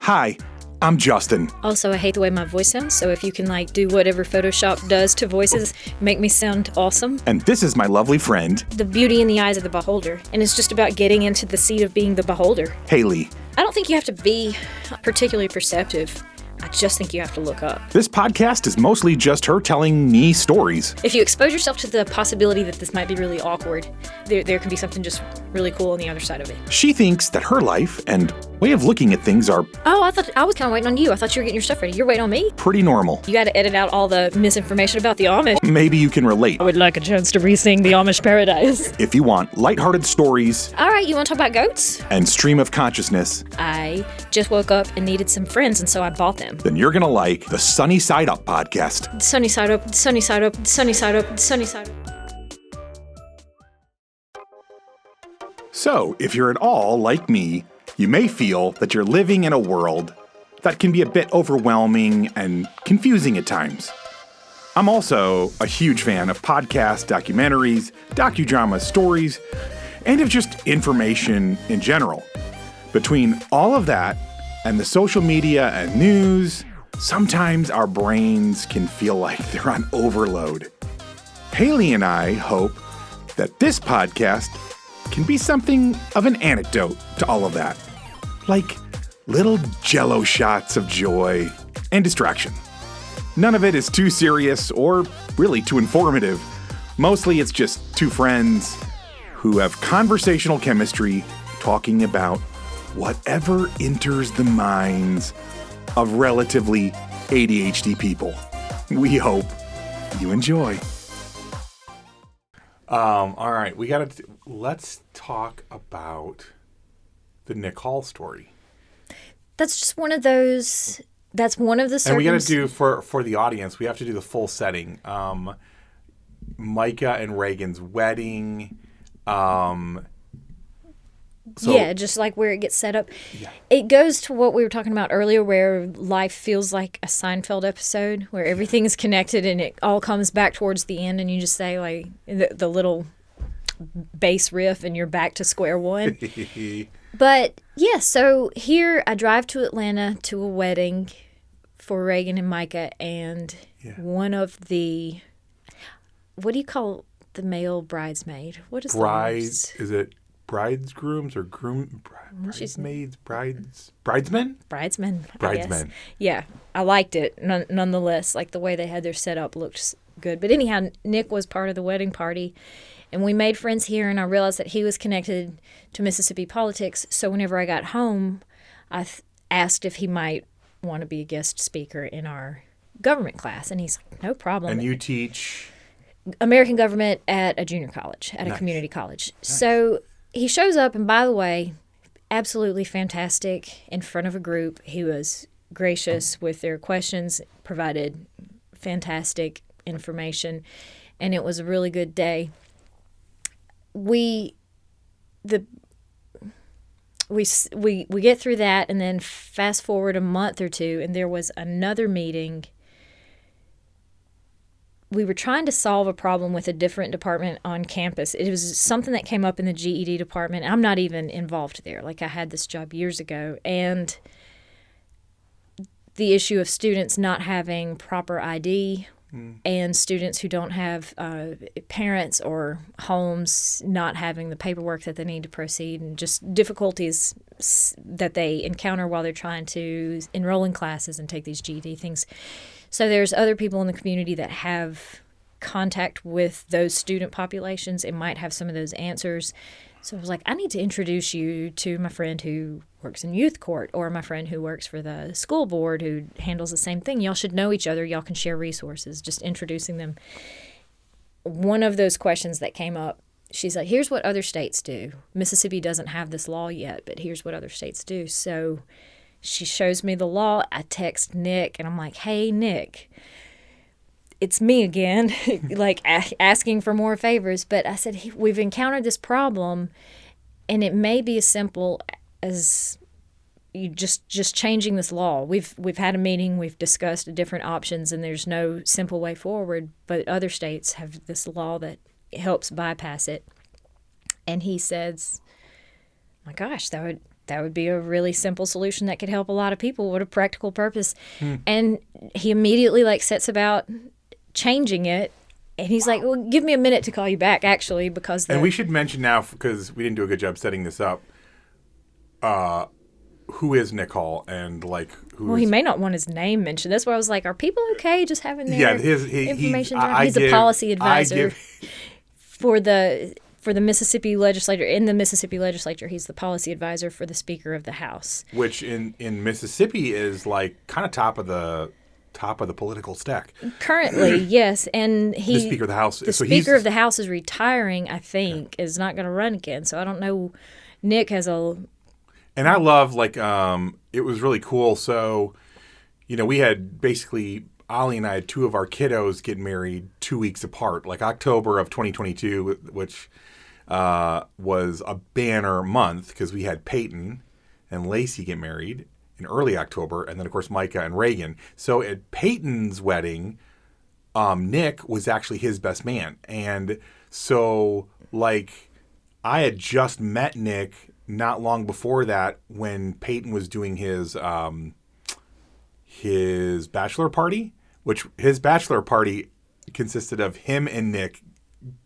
Hi, I'm Justin. Also, I hate the way my voice sounds, so if you can do whatever Photoshop does to voices, make me sound awesome. And this is my lovely friend, The beauty in the eyes of the beholder, and it's just about getting into the seat of being the beholder. Hayley. I don't think you have to be particularly perceptive. I just think you have to look up. This podcast is mostly just her telling me stories. If you expose yourself to the possibility that this might be really awkward, there can be something just really cool on the other side of it. She thinks that her life and way of looking at things are Oh, I was kind of waiting on you. I thought you were getting your stuff ready. You're waiting on me? pretty normal. You got to edit out all the misinformation about the Amish. Maybe you can relate. I would like a chance to re-sing the Amish Paradise. If you want lighthearted stories All right, you want to talk about goats? and stream of consciousness, I just woke up and needed some friends, and so I bought them. then you're gonna like the Sunny Side Up podcast. Sunny side up, sunny side up, sunny side up, sunny side up. So, if you're at all like me, you may feel that you're living in a world that can be a bit overwhelming and confusing at times. I'm also a huge fan of podcasts, documentaries, docudramas, stories, and of just information in general. Between all of that and the social media and news, sometimes our brains can feel like they're on overload. Hayley and I hope that this podcast can be something of an antidote to all of that. Like little jello shots of joy and distraction. None of it is too serious or really too informative. Mostly it's just two friends who have conversational chemistry talking about whatever enters the minds of relatively ADHD people. We hope you enjoy. All right, let's talk about the Nick Hall story. That's just one of those. That's one of the. And we got to do for the audience. We have to do the full setting. Micah and Reagan's wedding. Yeah, just like where it gets set up. Yeah. It goes to what we were talking about earlier, where life feels like a Seinfeld episode, where everything is connected and it all comes back towards the end, and you just say like the little bass riff, and you're back to square one. But yeah, so here I drive to Atlanta to a wedding for Reagan and Micah, and one of the, what do you call the male bridesmaid? What is Brides? Is it bridesgrooms or bridesmaids? Bridesmen? Bridesmen. Bridesmen. Yeah, I liked it nonetheless. Like the way they had their setup looked good. But anyhow, Nick was part of the wedding party, and we made friends here, and I realized that he was connected to Mississippi politics. So whenever I got home, I asked if he might want to be a guest speaker in our government class, and he's like, no problem. And you teach American government at a junior college, at a community college. Nice. So he shows up, and by the way, absolutely fantastic in front of a group. He was gracious with their questions, provided fantastic information, and it was a really good day. We get through that, and then fast forward a month or two, and there was another meeting. We were trying to solve a problem with a different department on campus. It was something that came up in the GED department. I'm not even involved there. Like, I had this job years ago. And the issue of students not having proper ID and students who don't have parents or homes not having the paperwork that they need to proceed, and just difficulties that they encounter while they're trying to enroll in classes and take these GED things. So there's other people in the community that have contact with those student populations and might have some of those answers. So I was like, I need to introduce you to my friend who works in youth court, or my friend who works for the school board who handles the same thing. Y'all should know each other. Y'all can share resources, just introducing them. One of those questions that came up, she's like, here's what other states do. Mississippi doesn't have this law yet, but here's what other states do. So she shows me the law. I text Nick, and I'm like, hey, Nick, it's me again, like asking for more favors. But I said, hey, we've encountered this problem, and it may be as simple as you just changing this law. We've had a meeting, we've discussed different options, and there's no simple way forward. But other states have this law that helps bypass it. And he says, my gosh, that that would be a really simple solution that could help a lot of people with a practical purpose. And he immediately like sets about changing it. And he's like, well, give me a minute to call you back, actually, because... And we should mention now, because we didn't do a good job setting this up, who is Nick Hall and, like, who Well, he may not want his name mentioned. That's why I was like, are people okay just having their information? He's a policy advisor for the Mississippi legislature. In the Mississippi legislature, he's the policy advisor for the Speaker of the House. Which in Mississippi is, like, kind of top of the political stack. Currently, yes. And the Speaker of the House. The Speaker of the House is retiring, I think, is not going to run again. So I don't know. Nick has a... And I love, like, it was really cool. So, we had basically, Ollie and I had two of our kiddos get married 2 weeks apart, like October of 2022, which was a banner month because we had Peyton and Lacey get married in early October, and then, of course, Micah and Reagan. So at Peyton's wedding, Nick was actually his best man. And so, like, I had just met Nick not long before that when Peyton was doing his bachelor party, which his bachelor party consisted of him and Nick,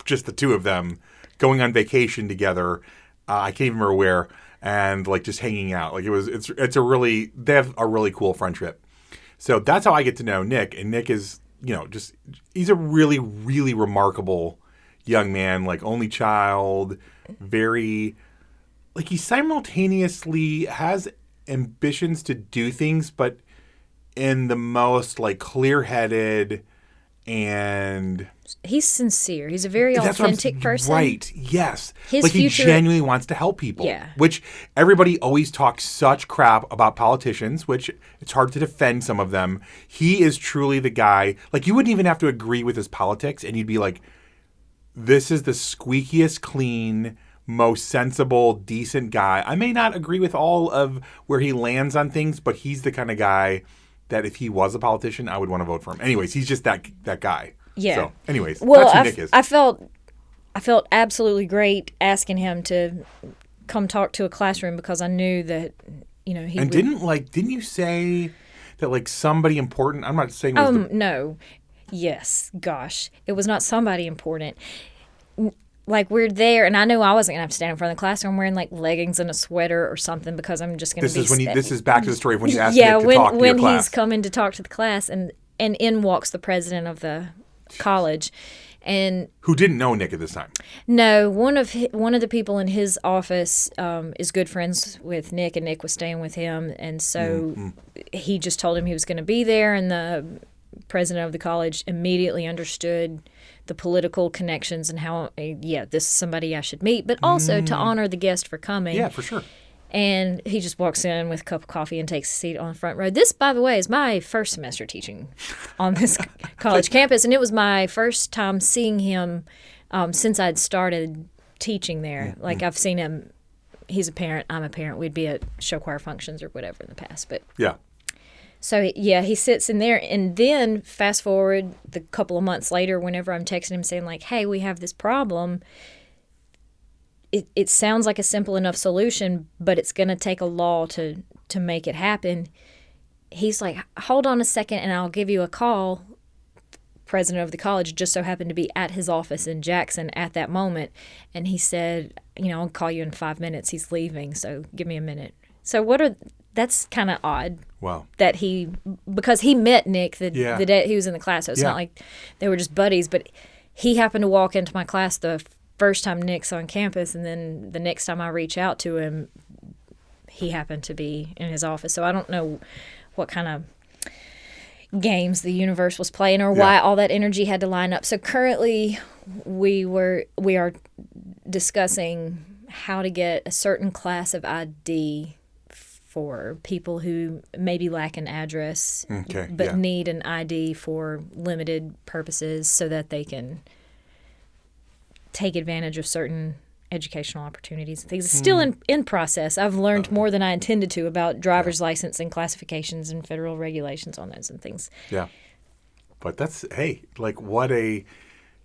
just the two of them, going on vacation together. I can't even remember where. And like just hanging out, like they have a really cool friendship. So that's how I get to know Nick. And Nick is, he's a really, really remarkable young man, like only child, very, like he simultaneously has ambitions to do things, but in the most like clear-headed and... He's sincere. He's a very authentic person. Right, yes. His like future... he genuinely wants to help people. Yeah. Which everybody always talks such crap about politicians, which it's hard to defend some of them. He is truly the guy, like you wouldn't even have to agree with his politics and you'd be like, this is the squeakiest clean, most sensible, decent guy. I may not agree with all of where he lands on things, but he's the kind of guy that if he was a politician, I would want to vote for him. Anyways, he's just that guy. Yeah. So, anyways, well, that's who Nick is. I felt absolutely great asking him to come talk to a classroom because I knew that, he and would... didn't you say that like somebody important? I'm not saying. No. Yes. Gosh, it was not somebody important. Like we're there, and I knew I wasn't gonna have to stand in front of the class. So I'm wearing like leggings and a sweater or something because I'm just gonna. This is back to the story of when you asked Nick to talk to your class. Yeah, when he's coming to talk to the class, and in walks the president of the college, and who didn't know Nick at this time. No, one of the people in his office is good friends with Nick, and Nick was staying with him, and so he just told him he was going to be there, and the president of the college immediately understood the political connections and how, this is somebody I should meet, but also to honor the guest for coming. Yeah, for sure. And he just walks in with a cup of coffee and takes a seat on the front row. This, by the way, is my first semester teaching on this college campus, and it was my first time seeing him since I'd started teaching there. Like, I've seen him. He's a parent. I'm a parent. We'd be at show choir functions or whatever in the past. But yeah. So, he sits in there, and then fast forward the couple of months later, whenever I'm texting him saying, like, hey, we have this problem, it sounds like a simple enough solution, but it's going to take a law to make it happen. He's like, hold on a second, and I'll give you a call. President of the college just so happened to be at his office in Jackson at that moment, and he said, I'll call you in 5 minutes. He's leaving, so give me a minute. So that's kind of odd. Wow. That because he met Nick the day he was in the class, so it's not like they were just buddies, but he happened to walk into my class the first time Nick's on campus, and then the next time I reach out to him, he happened to be in his office. So I don't know what kind of games the universe was playing or why all that energy had to line up. So currently we are discussing how to get a certain class of ID for people who maybe lack an address but need an ID for limited purposes so that they can take advantage of certain educational opportunities and things. It's still in process. I've learned more than I intended to about driver's license and classifications and federal regulations on those and things. Yeah. But that's, like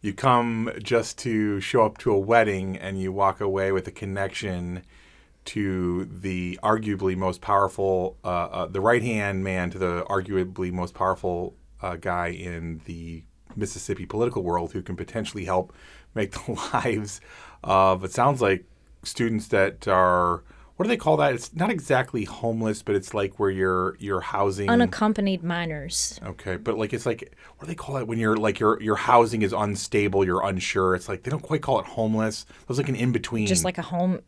you come just to show up to a wedding and you walk away with a connection to the arguably most powerful, the right-hand man to the arguably most powerful guy in the Mississippi political world who can potentially help make the lives of, it sounds like, students that are, what do they call that? It's not exactly homeless, but it's like where you're housing unaccompanied minors. Okay, but like it's like, what do they call it when you're like your housing is unstable, you're unsure. It's like they don't quite call it homeless. There's like an in between. Just like a home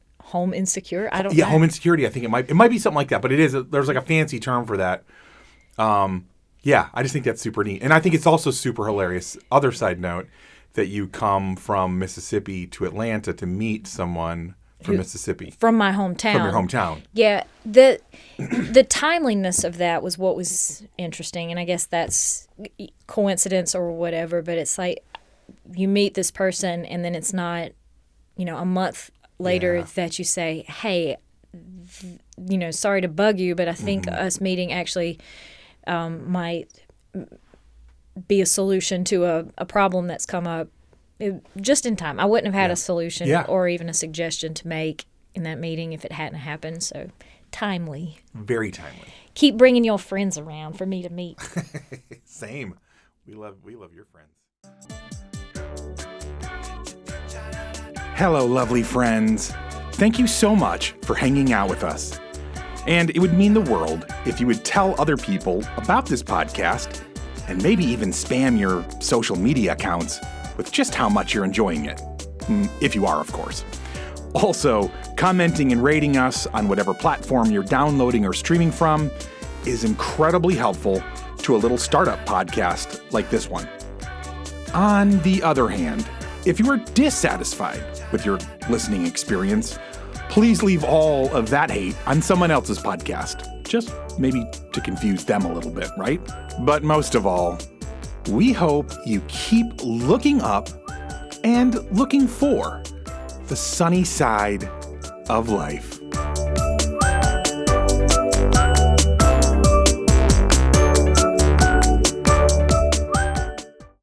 insecure. I don't. Yeah, know. home insecurity. I think it might be something like that, but it is. There's like a fancy term for that. Yeah, I just think that's super neat, and I think it's also super hilarious. Other side note, that you come from Mississippi to Atlanta to meet someone from Mississippi. From my hometown. From your hometown. Yeah. The timeliness of that was what was interesting. And I guess that's coincidence or whatever. But it's like you meet this person and then it's not, a month later that you say, hey, sorry to bug you, but I think us meeting actually might be a solution to a problem that's come up. Just in time. I wouldn't have had a solution or even a suggestion to make in that meeting if it hadn't happened. So timely. Very timely. Keep bringing your friends around for me to meet. Same. We love your friends. Hello, lovely friends. Thank you so much for hanging out with us. And it would mean the world if you would tell other people about this podcast and maybe even spam your social media accounts with just how much you're enjoying it. If you are, of course. Also, commenting and rating us on whatever platform you're downloading or streaming from is incredibly helpful to a little startup podcast like this one. On the other hand, if you are dissatisfied with your listening experience, please leave all of that hate on someone else's podcast. Just maybe to confuse them a little bit, right? But most of all, we hope you keep looking up and looking for the sunny side of life.